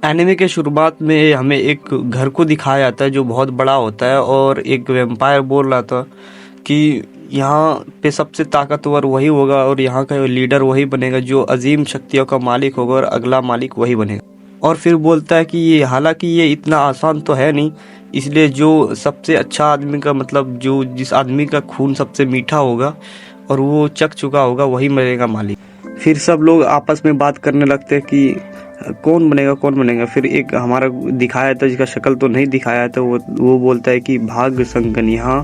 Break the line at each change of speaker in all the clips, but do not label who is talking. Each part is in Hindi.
एनिमे के शुरुआत में हमें एक घर को दिखाया जाता है जो बहुत बड़ा होता है और एक वैम्पायर बोल रहा था कि यहाँ पे सबसे ताकतवर वही होगा और यहाँ का लीडर वही बनेगा जो अजीम शक्तियों का मालिक होगा और अगला मालिक वही बनेगा। और फिर बोलता है कि ये हालांकि ये इतना आसान तो है नहीं, इसलिए जो सबसे अच्छा आदमी का मतलब जो जिस आदमी का खून सबसे मीठा होगा और वो चख चुका होगा वही बनेगा मालिक। फिर सब लोग आपस में बात करने लगते हैं कि कौन बनेगा। फिर एक हमारा दिखाया था जिसका शक्ल तो नहीं दिखाया था, वो बोलता है कि भाग्य संगन यहाँ।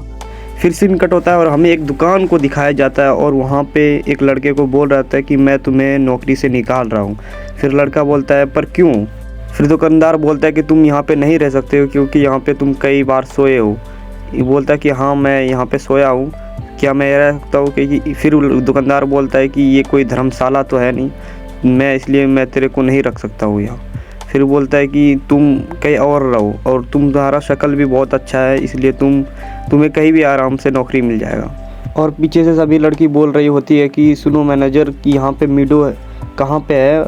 फिर सीन कट होता है और हमें एक दुकान को दिखाया जाता है और वहाँ पे एक लड़के को बोल रहा था कि मैं तुम्हें नौकरी से निकाल रहा हूँ। फिर लड़का बोलता है पर क्यों? फिर दुकानदार बोलता है कि तुम यहाँ पे नहीं रह सकते हो क्योंकि यहाँ पे तुम कई बार सोए हो। ये बोलता है कि हाँ मैं यहाँ पे सोया हूँ, क्या मैं रह सकता हूँ? कि फिर दुकानदार बोलता है कि ये कोई धर्मशाला तो है नहीं, मैं इसलिए मैं तेरे को नहीं रख सकता हूँ यहाँ। फिर बोलता है कि तुम कहीं और रहो और तुम्हारा शक्ल भी बहुत अच्छा है इसलिए तुम्हें कहीं भी आराम से नौकरी मिल जाएगा। और पीछे से सभी लड़की बोल रही होती है कि सुनो मैनेजर कि यहाँ पे मीडो है, कहाँ पे है?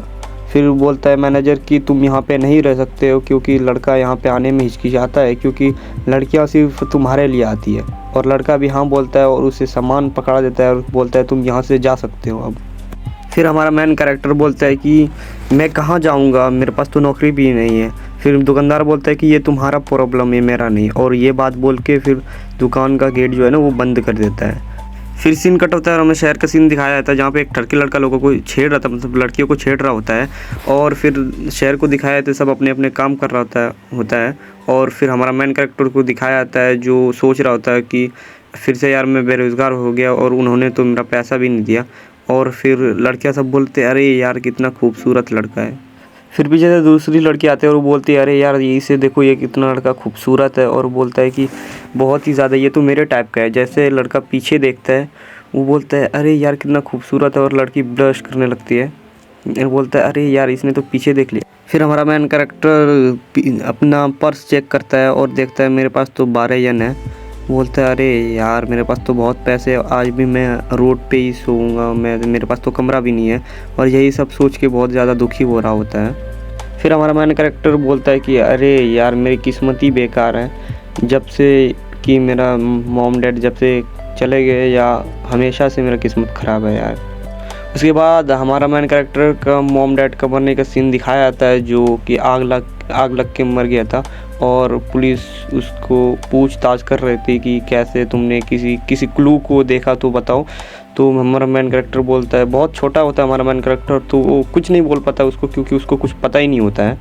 फिर बोलता है मैनेजर कि तुम यहाँ पे नहीं रह सकते हो क्योंकि लड़का यहाँ पे आने में हिचकिचाता है क्योंकि लड़कियाँ सिर्फ तुम्हारे लिए आती है। और लड़का भी हाँ बोलता है और उसे सामान पकड़ा देता है और बोलता है तुम यहाँ से जा सकते हो अब। फिर हमारा मेन कैरेक्टर बोलता है कि मैं कहाँ जाऊँगा, मेरे पास तो नौकरी भी नहीं है। फिर दुकानदार बोलता है कि ये तुम्हारा प्रॉब्लम है, मेरा नहीं। और ये बात बोल के फिर दुकान का गेट जो है ना वो बंद कर देता है। फिर सीन कट होता है और हमें शहर का सीन दिखाया जाता है जहाँ पे एक टर्की लड़का लोगों को छेड़ रहा था, मतलब लड़कियों को छेड़ रहा होता है। और फिर शहर को दिखाया जाता है, सब अपने अपने काम कर रहा होता है। और फिर हमारा मेन कैरेक्टर को दिखाया जाता है जो सोच रहा होता है कि फिर से यार मैं बेरोज़गार हो गया और उन्होंने तो मेरा पैसा भी नहीं दिया। और फिर लड़कियां सब बोलते हैं अरे यार कितना खूबसूरत लड़का है। फिर पीछे से दूसरी लड़की आती है और वो बोलती है अरे यार ये इसे देखो ये कितना लड़का खूबसूरत है। और बोलता है कि बहुत ही ज़्यादा, ये तो मेरे टाइप का है। जैसे लड़का पीछे देखता है वो बोलता है अरे यार कितना खूबसूरत है और लड़की ब्लश करने लगती है। बोलता है अरे यार इसने तो पीछे देख लिया। फिर हमारा मेन कैरेक्टर अपना पर्स चेक करता है और देखता है मेरे पास तो 12 येन है। बोलता है अरे यार मेरे पास तो बहुत पैसे है, आज भी मैं रोड पे ही सोऊंगा, मेरे पास तो कमरा भी नहीं है। और यही सब सोच के बहुत ज़्यादा दुखी हो रहा होता है। फिर हमारा मेन कैरेक्टर बोलता है कि अरे यार मेरी किस्मत ही बेकार है, जब से कि मेरा मॉम डैड जब से चले गए या हमेशा से मेरा किस्मत ख़राब है यार। उसके बाद हमारा मेन कैरेक्टर का मॉम डैड का मरने का सीन दिखाया जाता है जो कि आग लग के मर गया था। और पुलिस उसको पूछताछ कर रही थी कि कैसे तुमने किसी क्लू को देखा तो बताओ। तो हमारा मेन कैरेक्टर बोलता है, बहुत छोटा होता है हमारा मेन कैरेक्टर तो वो कुछ नहीं बोल पाता उसको क्योंकि उसको कुछ पता ही नहीं होता है।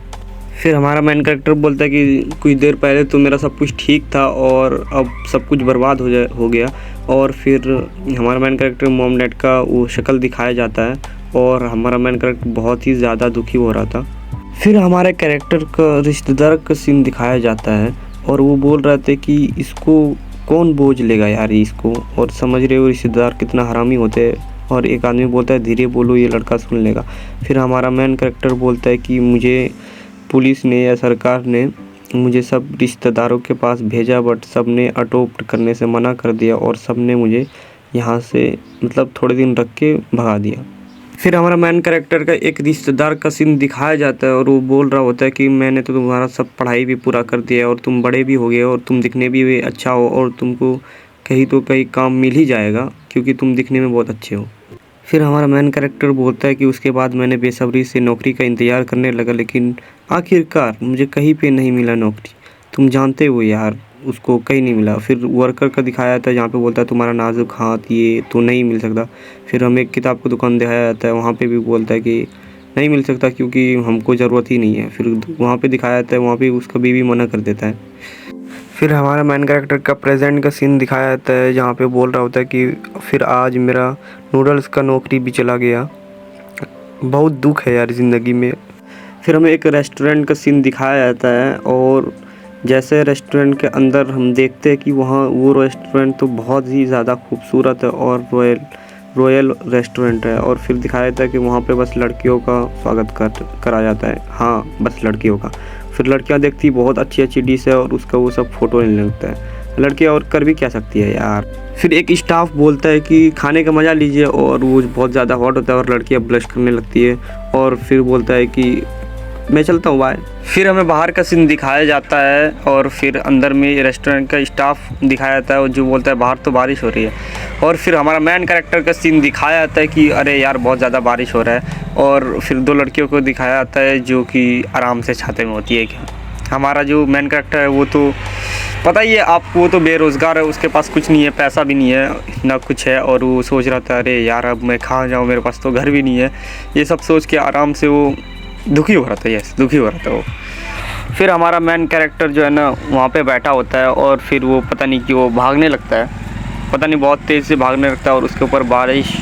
फिर हमारा मेन कैरेक्टर बोलता है कि कुछ देर पहले तो मेरा सब कुछ ठीक था और अब सब कुछ बर्बाद हो गया। और फिर हमारा मेन कैरेक्टर मॉम डैड का वो शक्ल दिखाया जाता है और हमारा मेन कैरेक्टर बहुत ही ज़्यादा दुखी हो रहा था। फिर हमारे कैरेक्टर का रिश्तेदार का सीन दिखाया जाता है और वो बोल रहे थे कि इसको कौन बोझ लेगा यार इसको। और समझ रहे हो रिश्तेदार कितना हरामी होते हैं। और एक आदमी बोलता है धीरे बोलो ये लड़का सुन लेगा। फिर हमारा मेन कैरेक्टर बोलता है कि मुझे पुलिस ने या सरकार ने मुझे सब रिश्तेदारों के पास भेजा बट सब ने अडॉप्ट करने से मना कर दिया और सब ने मुझे यहाँ से मतलब थोड़े दिन रख के भगा दिया। फिर हमारा मेन कैरेक्टर का एक रिश्तेदार का सीन दिखाया जाता है और वो बोल रहा होता है कि मैंने तो तुम्हारा सब पढ़ाई भी पूरा कर दिया और तुम बड़े भी हो गए और तुम दिखने भी अच्छा हो और तुमको कहीं तो कहीं काम मिल ही जाएगा क्योंकि तुम दिखने में बहुत अच्छे हो। फिर हमारा मेन कैरेक्टर बोलता है कि उसके बाद मैंने बेसब्री से नौकरी का इंतज़ार करने लगा लेकिन आखिरकार मुझे कहीं पे नहीं मिला नौकरी। तुम जानते हो यार उसको कहीं नहीं मिला। फिर वर्कर का दिखाया जाता है जहाँ पे बोलता है तुम्हारा नाजुक हाथ ये तो नहीं मिल सकता। फिर हमें एक किताब की दुकान दिखाया जाता है, वहाँ पे भी बोलता है कि नहीं मिल सकता क्योंकि हमको ज़रूरत ही नहीं है। फिर वहाँ पे दिखाया जाता है, वहाँ पे उसका बीवी मना कर देता है। फिर हमारा मेन कैरेक्टर का प्रेजेंट का सीन दिखाया जाता है जहाँ पे बोल रहा होता है कि फिर आज मेरा नूडल्स का नौकरी भी चला गया, बहुत दुख है यार ज़िंदगी में। फिर हमें एक रेस्टोरेंट का सीन दिखाया जाता है और जैसे रेस्टोरेंट के अंदर हम देखते हैं कि वहाँ वो रेस्टोरेंट तो बहुत ही ज़्यादा खूबसूरत है और रॉयल रेस्टोरेंट है। और फिर दिखाया जाता है कि वहाँ पे बस लड़कियों का स्वागत करा जाता है, हाँ बस लड़कियों का। फिर लड़कियाँ देखती बहुत अच्छी अच्छी डिश है और उसका वो सब फ़ोटो लेने लगता है। लड़कियाँ और कर भी क्या सकती है यार। फिर एक स्टाफ बोलता है कि खाने का मज़ा लीजिए और वो बहुत ज़्यादा हॉट होता है और लड़कियाँ ब्लश करने लगती है। और फिर बोलता है कि मैं चलता हूँ, बाय। फिर हमें बाहर का सीन दिखाया जाता है और फिर अंदर में रेस्टोरेंट का स्टाफ दिखाया जाता है और जो बोलता है बाहर तो बारिश हो रही है। और फिर हमारा मेन कैरेक्टर का सीन दिखाया जाता है कि अरे यार बहुत ज़्यादा बारिश हो रहा है। और फिर 2 लड़कियों को दिखाया जाता है जो कि आराम से छाते में होती है। क्या हमारा जो मेन कैरेक्टर है वो तो पता ही है आपको, वो तो बेरोज़गार है, उसके पास कुछ नहीं है, पैसा भी नहीं है ना कुछ है। और वो सोच रहा था अरे यार अब मैं कहाँ जाऊँ, मेरे पास तो घर भी नहीं है। ये सब सोच के आराम से वो दुखी हो रहा था। यस, दुखी हो रहा था वो। फिर हमारा मेन कैरेक्टर जो है ना वहाँ पे बैठा होता है और फिर वो पता नहीं कि वो भागने लगता है, पता नहीं बहुत तेज़ से भागने लगता है और उसके ऊपर बारिश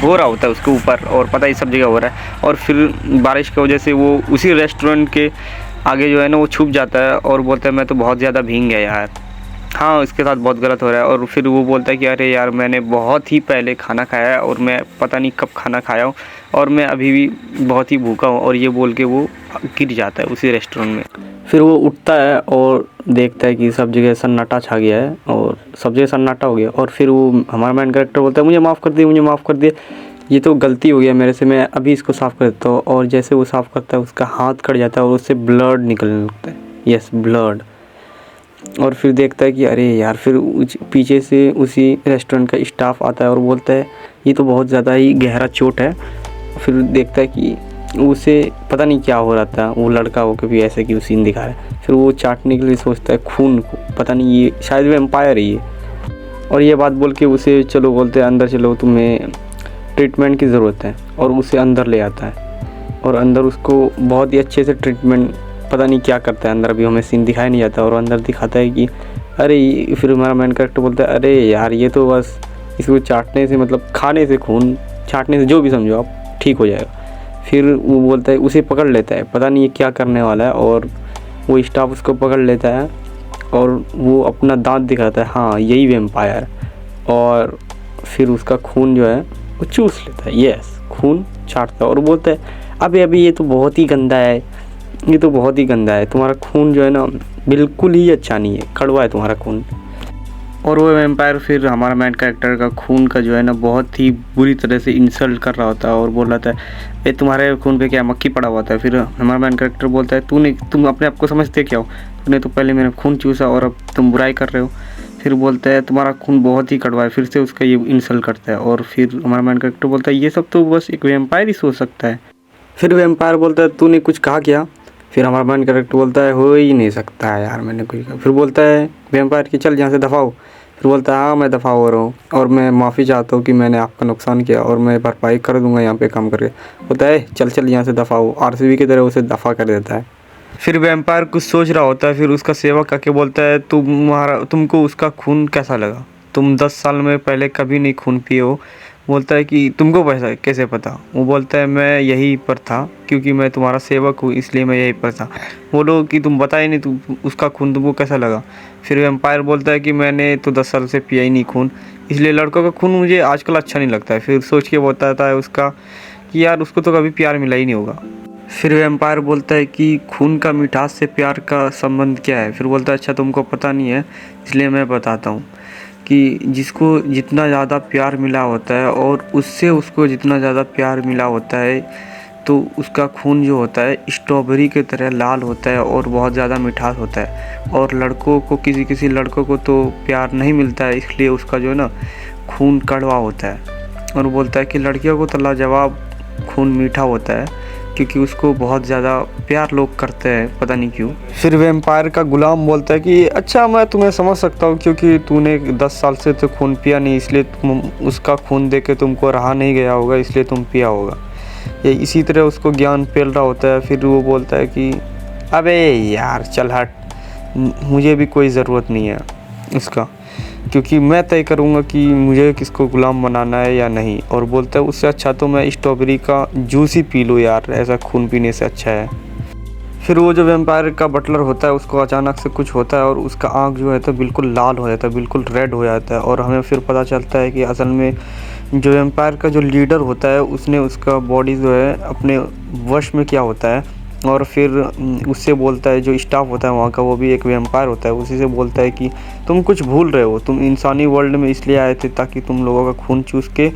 हो रहा होता है उसके ऊपर, और पता ही सब जगह हो रहा है। और फिर बारिश की वजह से वो उसी रेस्टोरेंट के आगे जो है ना वो छुप जाता है और बोलता है मैं तो बहुत ज़्यादा भीग गया यार, हाँ इसके साथ बहुत गलत हो रहा है। और फिर वो बोलता है कि अरे यार मैंने बहुत ही पहले खाना खाया है और मैं पता नहीं कब खाना खाया हूँ और मैं अभी भी बहुत ही भूखा हूँ। और ये बोल के वो गिर जाता है उसी रेस्टोरेंट में। फिर वो उठता है और देखता है कि सब जगह सन्नाटा छा गया है और सब जगह सन्नाटा हो गया। और फिर वो हमारा मेन कैरेक्टर बोलता है मुझे माफ़ कर दिए, मुझे माफ़ कर दिए, ये तो गलती हो गया मेरे से, मैं अभी इसको साफ़ कर देता हूँ। और जैसे वो साफ़ करता है उसका हाथ कट जाता है और उससे ब्लड निकलने लगता है। Yes, blood. और फिर देखता है कि अरे यार, फिर पीछे से उसी रेस्टोरेंट का स्टाफ आता है और बोलता है ये तो बहुत ज़्यादा ही गहरा चोट है। फिर देखता है कि उसे पता नहीं क्या हो रहा था, वो लड़का हो के भी ऐसे कि वो सीन दिखा रहा है। फिर वो चाटने के लिए सोचता है खून को, पता नहीं ये शायद वैम्पायर है ये। और ये बात बोल के उसे चलो बोलते हैं अंदर चलो, तुम्हें ट्रीटमेंट की ज़रूरत है। और उसे अंदर ले आता है और अंदर उसको बहुत ही अच्छे से ट्रीटमेंट, पता नहीं क्या करता है अंदर, अभी हमें सीन दिखाया नहीं जाता। और अंदर दिखाता है कि अरे, फिर हमारा मेन कैरेक्टर बोलता है अरे यार ये तो बस इसको चाटने से, मतलब खाने से, खून चाटने से, जो भी समझो आप, ठीक हो जाएगा। फिर वो बोलता है, उसे पकड़ लेता है, पता नहीं ये क्या करने वाला है। और वो स्टाफ उसको पकड़ लेता है और वो अपना दांत दिखाता है, हाँ यही वैम्पायर। और फिर उसका खून जो है वो चूस लेता है। यस, खून चाटता है और बोलता है अभी ये तो बहुत ही गंदा है, ये तो बहुत ही गंदा है, तुम्हारा खून जो है ना बिल्कुल ही अच्छा नहीं है, कड़वा है तुम्हारा खून। और वो वैम्पायर फिर हमारा मेन कैरेक्टर का खून का जो है ना बहुत ही बुरी तरह से इंसल्ट कर रहा होता है और बोल रहा था ये तुम्हारे खून पे क्या मक्खी पड़ा हुआ था। फिर हमारा मेन कैरेक्टर बोलता है तुम अपने आप को समझते क्या हो, तूने तो पहले मेरा खून चूसा और अब तुम बुराई कर रहे हो। फिर बोलता है तुम्हारा खून बहुत ही कड़वा है, फिर से उसका ये इंसल्ट करता है। और फिर हमारा मेन कैरेक्टर बोलता है ये सब तो बस एक वैम्पायर ही सोच सकता है। फिर वैम्पायर बोलता है तूने कुछ कहा क्या। फिर हमारा मेन कैरेक्टर बोलता है हो ही नहीं सकता है यार, मैंने कुछ कहा। फिर बोलता है वैम्पायर कि चल यहाँ से दफ़ा हो। फिर बोलता है हाँ मैं दफ़ा हो रहा हूँ और मैं माफ़ी चाहता हूँ कि मैंने आपका नुकसान किया और मैं भरपाई कर दूँगा यहाँ पे काम करके। बोलता है चल यहाँ से दफ़ा हो, आरसीबी की तरह उसे दफ़ा कर देता है। फिर वैम्पायर कुछ सोच रहा होता है, फिर उसका सेवक आके बोलता है तुमको उसका खून कैसा लगा, तुम 10 साल में पहले कभी नहीं खून पिए हो। बोलता है कि तुमको कैसे पता। वो बोलता है मैं यहीं पर था क्योंकि मैं तुम्हारा सेवक हूँ, इसलिए मैं यहीं पर था। बोलो कि तुम बताए नहीं तुम उसका खून तुमको कैसा लगा। फिर वैम्पायर बोलता है कि मैंने तो 10 साल से पिया ही नहीं खून, इसलिए लड़कों का खून मुझे आजकल अच्छा नहीं लगता है। फिर सोच के बताता है उसका कि यार उसको तो कभी प्यार मिला ही नहीं होगा। फिर वैम्पायर बोलता है कि खून का मिठास से प्यार का संबंध क्या है। फिर बोलता है अच्छा तुमको पता नहीं है, इसलिए मैं बताता हूँ कि जिसको जितना ज़्यादा प्यार मिला होता है और उससे उसको जितना ज़्यादा प्यार मिला होता है तो उसका खून जो होता है स्ट्रॉबेरी की तरह लाल होता है और बहुत ज़्यादा मिठास होता है। और लड़कों को किसी लड़कों को तो प्यार नहीं मिलता है, इसलिए उसका जो है ना खून कड़वा होता है। और बोलता है कि लड़कियों को तो लाजवाब खून मीठा होता है क्योंकि उसको बहुत ज़्यादा प्यार लोग करते हैं, पता नहीं क्यों। फिर वैम्पायर का गुलाम बोलता है कि अच्छा मैं तुम्हें समझ सकता हूँ क्योंकि तूने 10 साल से तो खून पिया नहीं, इसलिए तुम उसका खून दे के तुमको रहा नहीं गया होगा, इसलिए तुम पिया होगा। ये इसी तरह उसको ज्ञान फैल रहा होता है। फिर वो बोलता है कि अबे यार चल हट, मुझे भी कोई ज़रूरत नहीं है उसका, क्योंकि मैं तय करूँगा कि मुझे किसको गुलाम बनाना है या नहीं। और बोलता है उससे अच्छा तो मैं स्ट्रॉबेरी का जूस ही पी लूँ यार, ऐसा खून पीने से अच्छा है। फिर वो जो वैम्पायर का बटलर होता है उसको अचानक से कुछ होता है और उसका आँख जो है तो बिल्कुल लाल हो जाता है, बिल्कुल रेड हो जाता है। और हमें फिर पता चलता है कि असल में जो वैम्पायर का जो लीडर होता है उसने उसका बॉडी जो है अपने वश में किया होता है और फिर उससे बोलता है, जो स्टाफ होता है वहाँ का, वो भी एक वैम्पायर होता है, उसी से बोलता है कि तुम कुछ भूल रहे हो, तुम इंसानी वर्ल्ड में इसलिए आए थे ताकि तुम लोगों का खून चूस के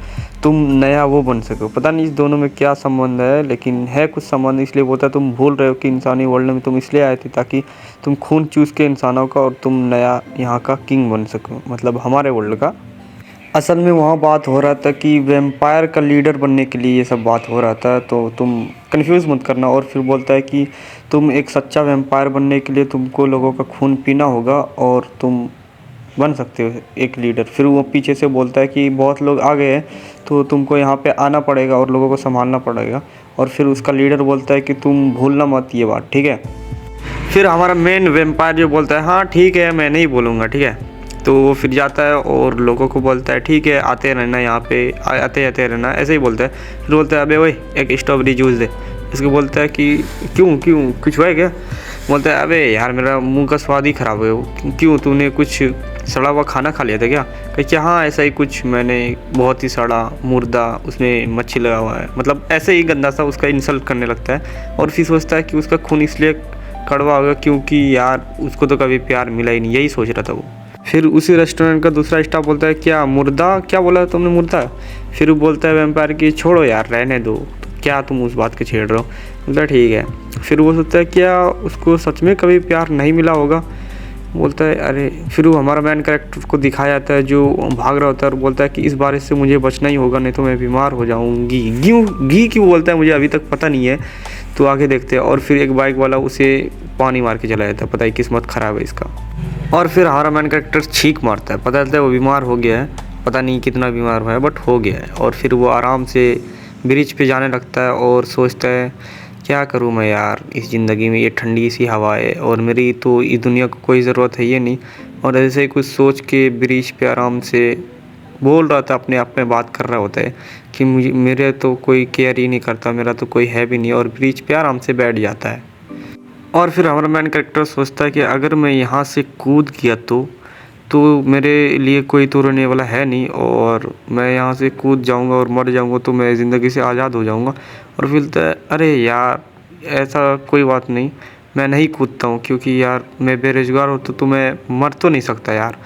तुम नया वो बन सको। पता नहीं इस दोनों में क्या संबंध है, लेकिन है कुछ संबंध। इसलिए बोलता है तुम भूल रहे हो कि इंसानी वर्ल्ड में तुम इसलिए आए थे ताकि तुम खून चूस के इंसानों का और तुम नया यहाँ का किंग बन सको, मतलब हमारे वर्ल्ड का। असल में वहाँ बात हो रहा था कि वैम्पायर का लीडर बनने के लिए ये सब बात हो रहा था, तो तुम कंफ्यूज मत करना। और फिर बोलता है कि तुम एक सच्चा वैम्पायर बनने के लिए तुमको लोगों का खून पीना होगा और तुम बन सकते हो एक लीडर। फिर वो पीछे से बोलता है कि बहुत लोग आ गए हैं तो तुमको यहाँ पे आना पड़ेगा और लोगों को संभालना पड़ेगा। और फिर उसका लीडर बोलता है कि तुम भूलना मत ये बात, ठीक है। फिर हमारा मेन वैम्पायर जो बोलता है हाँ ठीक है, मैं नहीं बोलूँगा, ठीक है। तो वो फिर जाता है और लोगों को बोलता है ठीक है आते रहना, यहाँ पे आते आते रहना, ऐसे ही बोलता है। फिर बोलता है अबे वही एक स्ट्रॉबेरी जूस दे। इसको बोलता है कि क्यों क्यों कुछ हुआ है क्या? बोलता है अबे यार मेरा मुंह का स्वाद ही ख़राब है। क्यों, तूने कुछ सड़ा हुआ खाना खा लिया था क्या? कहे क्या हाँ ऐसा ही कुछ, मैंने बहुत ही सड़ा मुर्दा, उसमें मच्छी लगा हुआ है, मतलब ऐसे ही गंदा सा उसका इंसल्ट करने लगता है। और फिर सोचता है कि उसका खून इसलिए कड़वा होगा क्योंकि यार उसको तो कभी प्यार मिला ही नहीं, यही सोच रहा था वो। फिर उसी रेस्टोरेंट का दूसरा स्टाफ बोलता है क्या मुर्दा, क्या बोला तुमने मुर्दा? फिर वो बोलता है वैम्पायर कि छोड़ो यार रहने दो, तो क्या तुम उस बात के छेड़ रहे हो? बोलता है ठीक है। फिर वो सोचता है क्या उसको सच में कभी प्यार नहीं मिला होगा? बोलता है अरे। फिर वो हमारा मैन कैरेक्टर को दिखाया जाता है जो भाग रहा होता है और बोलता है कि इस बारिश से मुझे बचना ही होगा, नहीं तो मैं बीमार हो जाऊंगी। घी क्यों बोलता है मुझे अभी तक पता नहीं है, तो आगे देखते हैं। और फिर एक बाइक वाला उसे पानी मार के चला जाता है, पता है किस्मत ख़राब है इसका। और फिर हमारा मैन कैरेक्टर छींक मारता है, पता चलता है वो बीमार हो गया है, पता नहीं कितना बीमार हुआ है बट हो गया है। और फिर वो आराम से ब्रिज पे जाने लगता है और सोचता है क्या करूँ मैं यार इस ज़िंदगी में, ये ठंडी सी हवा है और मेरी तो इस दुनिया को कोई ज़रूरत है ये नहीं। और ऐसे ही कुछ सोच के ब्रिज पे आराम से बोल रहा था, अपने आप में बात कर रहा होता है कि मुझे मेरे तो कोई केयर ही नहीं करता, मेरा तो कोई है भी नहीं। और ब्रिज पे आराम से बैठ जाता है। और फिर हमारा मैन कैरेक्टर सोचता है कि अगर मैं यहाँ से कूद गया तो मेरे लिए कोई तो रहने वाला है नहीं, और मैं यहाँ से कूद जाऊँगा और मर जाऊँगा तो मैं ज़िंदगी से आज़ाद हो जाऊँगा। और फिर बोलता है अरे यार ऐसा कोई बात नहीं, मैं नहीं कूदता हूँ क्योंकि यार मैं बेरोज़गार हूँ तो मैं मर तो नहीं सकता यार।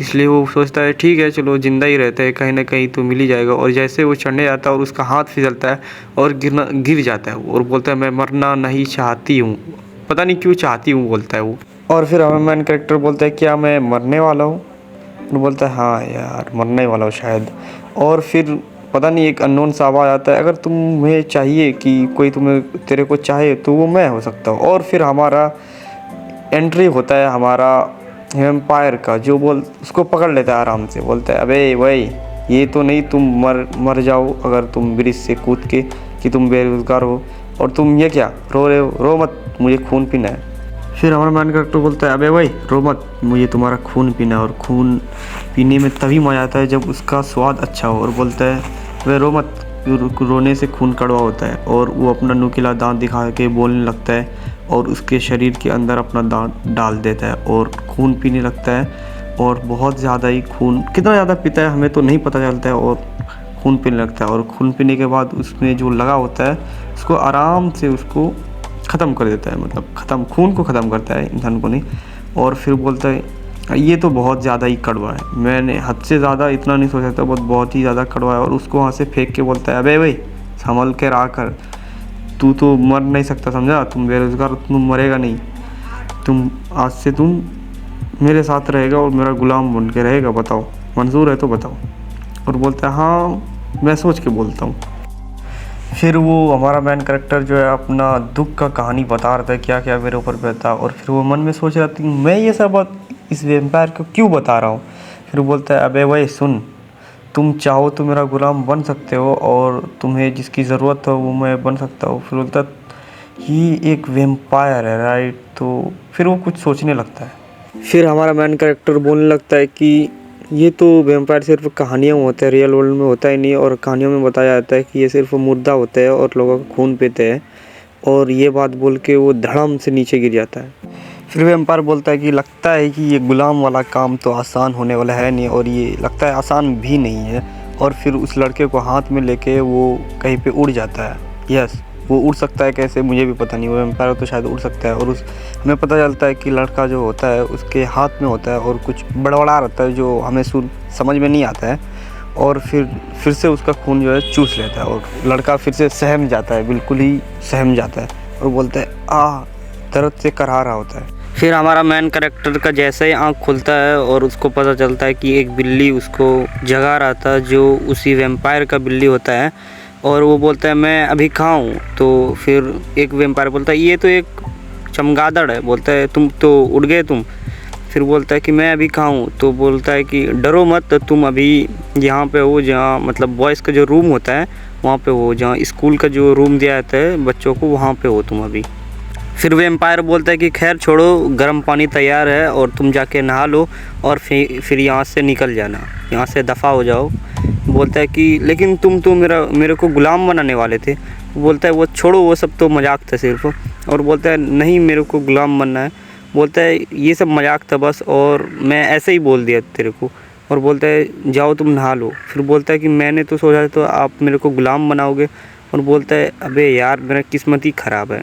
इसलिए वो सोचता है ठीक है चलो ज़िंदा ही रहते हैं, कहीं ना कहीं तो मिल ही जाएगा। और जैसे वो चढ़ने जाता है और उसका हाथ फिसलता है और गिर जाता है और बोलता है मैं मरना नहीं चाहती हूँ, पता नहीं क्यों चाहती हूँ बोलता है वो। और फिर हमें मैन कैरेक्टर बोलता है क्या मैं मरने वाला हूँ? वो बोलता है हाँ यार मरने वाला हूँ शायद। और फिर पता नहीं एक अननोन सा आवाज़ आता है, अगर तुम्हें चाहिए कि कोई तेरे को चाहे तो वो मैं हो सकता हूँ। और फिर हमारा एंट्री होता है हमारा वैम्पायर का, जो उसको पकड़ लेता है आराम से। बोलता है अबे भाई ये तो नहीं, तुम मर जाओ अगर तुम ब्रिज से कूद के, कि तुम बेरोज़गार हो और तुम ये क्या रो रहे हो, रो मत मुझे खून पीना है। फिर हमारा मैन कैरेक्टर बोलता है अबे भाई रो मत, मुझे तुम्हारा खून पीना है और खून पीने में तभी मज़ा आता है जब उसका स्वाद अच्छा हो। और बोलता है वे रो मत, रोने से खून कड़वा होता है। और वो अपना नुकीला दांत दिखा के बोलने लगता है और उसके शरीर के अंदर अपना दांत डाल देता है और खून पीने लगता है। और बहुत ज़्यादा ही खून, कितना ज़्यादा पीता है हमें तो नहीं पता चलता है, और खून पीने लगता है। और खून पीने के बाद उसमें जो लगा होता है उसको आराम से उसको ख़त्म कर देता है, मतलब खून को ख़त्म करता है, इंसान को नहीं। और फिर बोलता है ये तो बहुत ज़्यादा ही कड़वा है, मैंने हद से ज़्यादा इतना नहीं सोचा था, बहुत ही ज़्यादा कड़वा है। और उसको वहाँ से फेंक के बोलता है अबे भाई संभल के रहा कर, तू तो मर नहीं सकता समझा, तुम बेरोज़गार, तुम मरेगा नहीं, तुम आज से तुम मेरे साथ रहेगा और मेरा गुलाम बन के रहेगा, बताओ मंजूर है तो बताओ। और बोलता है हाँ मैं सोच के बोलता हूँ। फिर वो हमारा मैन कैरेक्टर जो है अपना दुख का कहानी बता रहा था, क्या क्या मेरे ऊपर बीता। और फिर वो मन में सोच रहा था मैं ये सब बात इस वैम्पायर को क्यों बता रहा हूँ। फिर बोलता है अबे भाई सुन, तुम चाहो तो मेरा गुलाम बन सकते हो और तुम्हें जिसकी ज़रूरत हो वो मैं बन सकता हूँ। फिर बोलता ये एक वैम्पायर है राइट, तो फिर वो कुछ सोचने लगता है। फिर हमारा मैन कैरेक्टर बोलने लगता है कि ये तो वैम्पायर सिर्फ कहानियों में होता है, रियल वर्ल्ड में होता ही नहीं, और कहानियों में बताया जाता है कि ये सिर्फ मुर्दा होता है और लोगों का खून पीते हैं। और ये बात बोल के वो धड़ाम से नीचे गिर जाता है। फिर वैम्पायर बोलता है कि लगता है कि ये गुलाम वाला काम तो आसान होने वाला है नहीं, और ये लगता है आसान भी नहीं है। और फिर उस लड़के को हाथ में लेके वो कहीं पे उड़ जाता है। यस, वो उड़ सकता है कैसे मुझे भी पता नहीं, वो वेम्पायर तो शायद उड़ सकता है। और हमें पता चलता है कि लड़का जो होता है उसके हाथ में होता है और कुछ बड़बड़ा रहता है जो हमें समझ में नहीं आता है, और फिर से उसका खून जो है चूस लेता है और लड़का फिर से सहम जाता है, बिल्कुल ही सहम जाता है और बोलता है दर्द से कराह रहा होता है। फिर हमारा मेन कैरेक्टर का जैसे ही आँख खुलता है और उसको पता चलता है कि एक बिल्ली उसको जगा रहा था जो उसी वेम्पायर का बिल्ली होता है, और वो बोलता है मैं अभी कहाँ हूँ। तो फिर एक वेम्पायर बोलता है ये तो एक चमगादड़ है। बोलता है तुम तो उड़ गए तुम। फिर बोलता है कि मैं अभी कहाँ हूँ। तो बोलता है कि डरो मत, तुम अभी यहाँ पे हो जहाँ मतलब बॉयज़ का जो रूम होता है वहाँ पे हो, जहाँ स्कूल का जो रूम दिया जाता है बच्चों को वहाँ पे हो तुम अभी। फिर वेम्पायर बोलता है कि खैर छोड़ो, गर्म पानी तैयार है और तुम जाके नहा लो और फिर यहाँ से निकल जाना, यहाँ से दफ़ा हो जाओ। बोलता है कि लेकिन तुम तो मेरे को ग़ुलाम बनाने वाले थे। बोलता है वो छोड़ो, वो सब तो मजाक था सिर्फ। और बोलता है नहीं, मेरे को ग़ुलाम बनना है। बोलता है ये सब मजाक था बस, और मैं ऐसे ही बोल दिया तेरे को। और बोलता है जाओ तुम नहा लो। फिर बोलता है कि मैंने तो सोचा तो आप मेरे को ग़ुलाम बनाओगे। और बोलता है अबे यार मेरा किस्मत ही ख़राब है,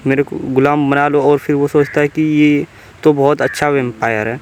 मेरे को ग़ुलाम बना लो। और फिर वो सोचता है कि ये तो बहुत अच्छा वेम्पायर है।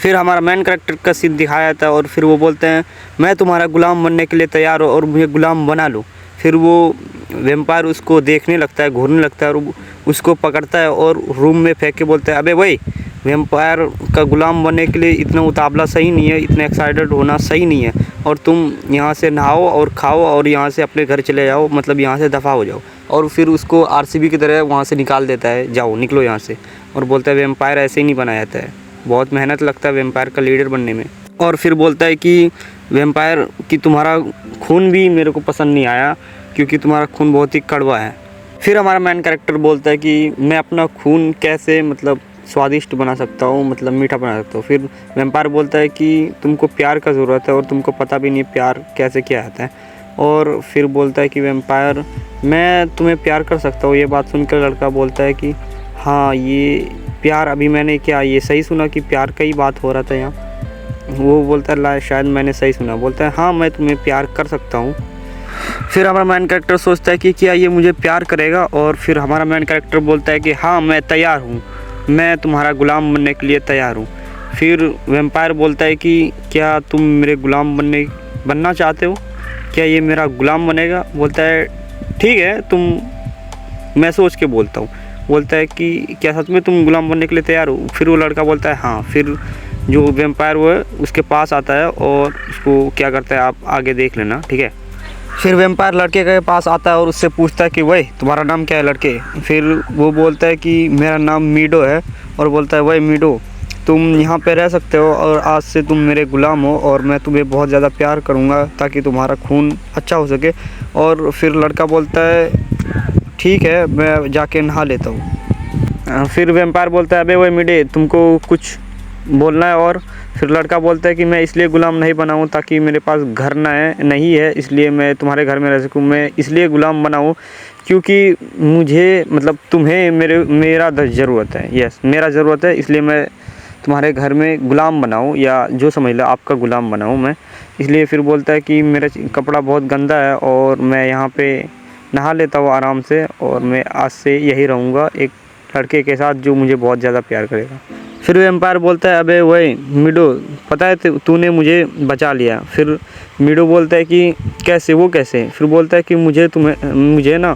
फिर हमारा मेन कैरेक्टर का सीन दिखाया जाता है और फिर वो बोलते हैं मैं तुम्हारा ग़ुलाम बनने के लिए तैयार हूँ और मुझे ग़ुलाम बना लो। फिर वो वेम्पायर उसको देखने लगता है, घूरने लगता है और उसको पकड़ता है और रूम में फेंक के बोलता है अबे भाई, वेम्पायर का ग़ुलाम बनने के लिए इतना उतावला सही नहीं है, इतना एक्साइटेड होना सही नहीं है, और तुम यहाँ से नहाओ और खाओ और यहाँ से अपने घर चले जाओ, मतलब यहाँ से दफ़ा हो जाओ। और फिर उसको आरसीबी की तरह वहाँ से निकाल देता है, जाओ निकलो यहाँ से। और बोलता है वेम्पायर ऐसे ही नहीं बनाया जाता है, बहुत मेहनत लगता है वेम्पायर का लीडर बनने में। और फिर बोलता है कि वेम्पायर कि तुम्हारा खून भी मेरे को पसंद नहीं आया क्योंकि तुम्हारा खून बहुत ही कड़वा है। फिर हमारा मेन कैरेक्टर बोलता है कि मैं अपना खून कैसे मतलब स्वादिष्ट बना सकता हूँ, मतलब मीठा बना सकता हूँ। फिर वेम्पायर बोलता है कि तुमको प्यार का ज़रूरत है और तुमको पता भी नहीं प्यार कैसे किया जाता है। और फिर बोलता है कि वेम्पायर मैं तुम्हें प्यार कर सकता हूँ। ये बात सुनकर लड़का बोलता है कि हाँ ये प्यार, अभी मैंने क्या ये सही सुना कि प्यार का ही बात हो रहा था यहाँ। वो बोलता है शायद मैंने सही सुना। बोलता है हाँ मैं तुम्हें प्यार कर सकता हूँ। फिर हमारा मेन कैरेक्टर सोचता है कि क्या ये मुझे प्यार करेगा। और फिर हमारा मेन कैरेक्टर बोलता है कि हाँ मैं तैयार हूँ, मैं तुम्हारा ग़ुलाम बनने के लिए तैयार हूँ। फिर वेम्पायर बोलता है कि क्या तुम मेरे ग़ुलाम बनना चाहते हो, क्या ये मेरा ग़ुलाम बनेगा। बोलता है ठीक है मैं सोच के बोलता हूँ। बोलता है कि क्या सच में तुम ग़ुलाम बनने के लिए तैयार हो। फिर वो लड़का बोलता है हाँ। फिर जो वेम्पायर वो है उसके पास आता है और उसको क्या करता है आप आगे देख लेना, ठीक है। फिर वेम्पायर लड़के के पास आता है और उससे पूछता है कि वही तुम्हारा नाम क्या है लड़के। फिर वो बोलता है कि मेरा नाम मीडो है। और बोलता है वही मीडो, तुम यहाँ पे रह सकते हो और आज से तुम मेरे ग़ुलाम हो और मैं तुम्हें बहुत ज़्यादा प्यार करूँगा ताकि तुम्हारा खून अच्छा हो सके। और फिर लड़का बोलता है ठीक है मैं जाके नहा लेता हूँ। फिर वेम्पायर बोलता है अबे वही मीडे तुमको कुछ बोलना है। और फिर लड़का बोलता है कि मैं इसलिए ग़ुलाम नहीं बनाऊँ ताकि मेरे पास घर नहीं है, इसलिए मैं तुम्हारे घर में रह सकूँ। मैं इसलिए ग़ुलाम बनाऊँ क्योंकि मुझे मतलब तुम्हें मेरा ज़रूरत है, यस मेरा ज़रूरत है, इसलिए मैं तुम्हारे घर में ग़ुलाम बनाऊँ या जो समझ लो आपका ग़ुलाम बनाऊँ मैं, इसलिए। फिर बोलता है कि मेरा कपड़ा बहुत गंदा है और मैं यहाँ पे नहा लेता हूँ आराम से और मैं आज से यही रहूँगा एक लड़के के साथ जो मुझे बहुत ज़्यादा प्यार करेगा। फिर वेम्पायर बोलता है अबे वही मीडो पता है तूने मुझे बचा लिया। फिर मीडो बोलता है कि कैसे, वो कैसे। फिर बोलता है कि मुझे ना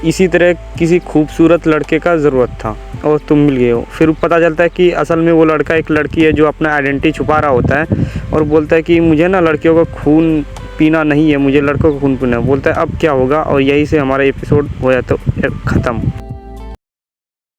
इसी तरह किसी खूबसूरत लड़के का ज़रूरत था और तुम मिल गए हो। फिर पता चलता है कि असल में वो लड़का एक लड़की है जो अपना आइडेंटिटी छुपा रहा होता है और बोलता है कि मुझे ना लड़कियों का खून पीना नहीं है, मुझे लड़कों का खून पीना है। बोलता है अब क्या होगा, और यहीं से हमारा एपिसोड हो जाता है ख़त्म।